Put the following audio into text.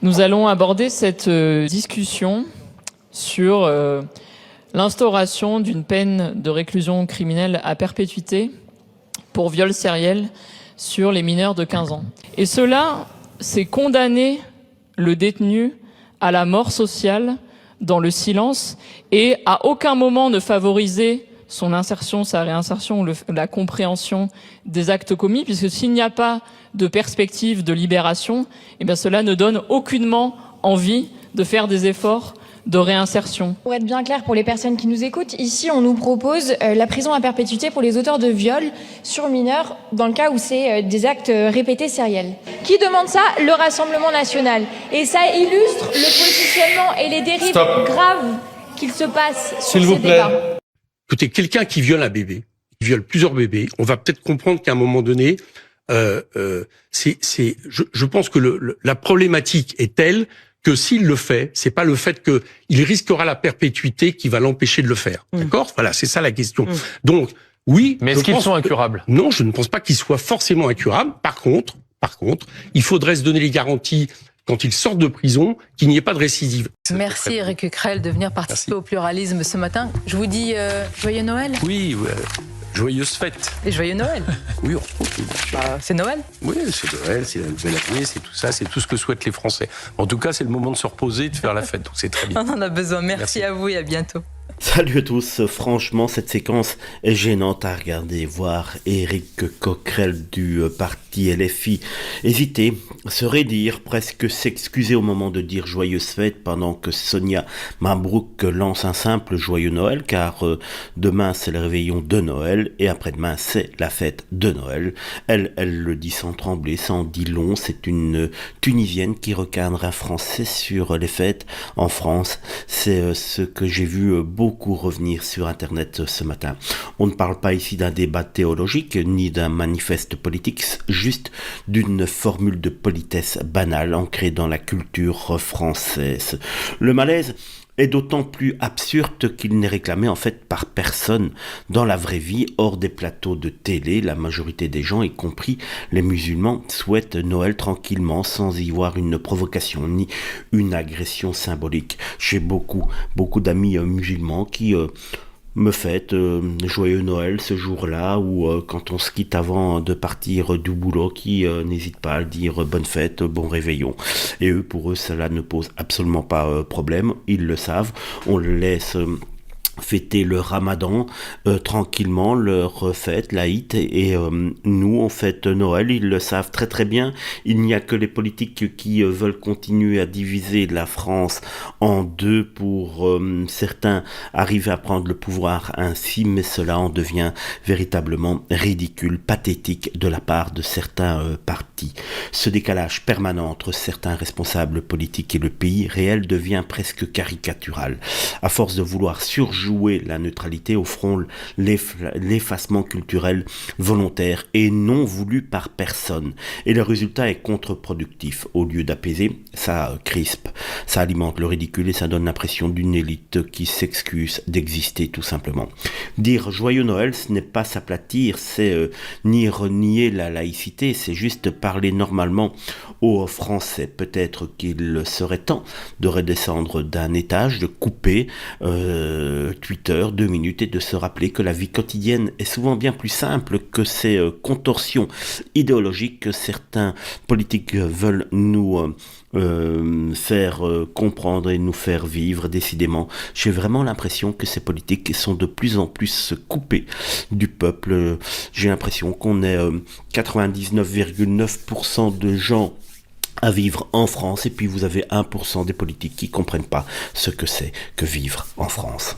Nous allons aborder cette discussion sur l'instauration d'une peine de réclusion criminelle à perpétuité pour viol sériel sur les mineurs de 15 ans. Et cela, c'est condamner le détenu à la mort sociale dans le silence et à aucun moment ne favoriser son insertion, sa réinsertion ou la compréhension des actes commis, puisque s'il n'y a pas de perspective de libération, eh bien cela ne donne aucunement envie de faire des efforts de réinsertion. Pour être bien clair pour les personnes qui nous écoutent, ici on nous propose la prison à perpétuité pour les auteurs de viols sur mineurs dans le cas où c'est des actes répétés sériels. Qui demande ça? Le Rassemblement national. Et ça illustre le positionnement et les dérives graves qu'il se passe sur ces débats. Écoutez, quelqu'un qui viole un bébé, qui viole plusieurs bébés, on va peut-être comprendre qu'à un moment donné, je pense que la problématique est telle que s'il le fait, c'est pas le fait qu'il risquera la perpétuité qui va l'empêcher de le faire. D'accord? Voilà, c'est ça la question. Donc, oui. Mais est-ce qu'ils sont incurables? Non, je ne pense pas qu'ils soient forcément incurables. Par contre, il faudrait se donner les garanties quand ils sortent de prison, qu'il n'y ait pas de récidive. Merci Éric Coquerel de venir participer au pluralisme ce matin. Je vous dis joyeux Noël. Oui, joyeuse fête. Et joyeux Noël. Oui, c'est Noël. Oui, c'est Noël, c'est la nouvelle année, c'est tout ça, c'est tout ce que souhaitent les Français. En tout cas, c'est le moment de se reposer et de faire la fête, donc c'est très bien. On en a besoin. Merci à vous et à bientôt. Salut à tous, franchement cette séquence est gênante à regarder, voir Éric Coquerel du parti LFI hésiter, se raidir, presque s'excuser au moment de dire joyeuse fête pendant que Sonia Mabrouk lance un simple joyeux Noël car demain c'est le réveillon de Noël et après-demain c'est la fête de Noël. Elle le dit sans trembler, sans dit long, c'est une Tunisienne qui recadre un Français sur les fêtes en France. C'est ce que j'ai vu beaucoup revenir sur Internet ce matin. On ne parle pas ici d'un débat théologique ni d'un manifeste politique, juste d'une formule de politesse banale ancrée dans la culture française. Le malaise est d'autant plus absurde qu'il n'est réclamé en fait par personne dans la vraie vie. Hors des plateaux de télé, la majorité des gens, y compris les musulmans, souhaitent Noël tranquillement sans y voir une provocation ni une agression symbolique. J'ai beaucoup d'amis musulmans qui me fêtent joyeux Noël ce jour-là ou quand on se quitte avant de partir du boulot qui n'hésite pas à le dire bonne fête, bon réveillon. Et eux, pour eux, cela ne pose absolument pas problème, ils le savent, on le laisse fêter le ramadan tranquillement, leur fête, l'Aïd, et nous on fête Noël, ils le savent très très bien. Il n'y a que les politiques qui veulent continuer à diviser la France en deux pour certains arriver à prendre le pouvoir ainsi, mais cela en devient véritablement ridicule, pathétique de la part de certains partis. Ce décalage permanent entre certains responsables politiques et le pays réel devient presque caricatural. À force de vouloir surjouer la neutralité, offront l'effacement culturel volontaire et non voulu par personne. Et le résultat est contre-productif. Au lieu d'apaiser, ça crispe, ça alimente le ridicule et ça donne l'impression d'une élite qui s'excuse d'exister tout simplement. Dire joyeux Noël, ce n'est pas s'aplatir, c'est ni renier la laïcité, c'est juste parler normalement aux Français. Peut-être qu'il serait temps de redescendre d'un étage, de couper Twitter 2 minutes et de se rappeler que la vie quotidienne est souvent bien plus simple que ces contorsions idéologiques que certains politiques veulent nous faire comprendre et nous faire vivre. Décidément, j'ai vraiment l'impression que ces politiques sont de plus en plus coupés du peuple. J'ai l'impression qu'on est 99,9% de gens à vivre en France et puis vous avez 1% des politiques qui comprennent pas ce que c'est que vivre en France.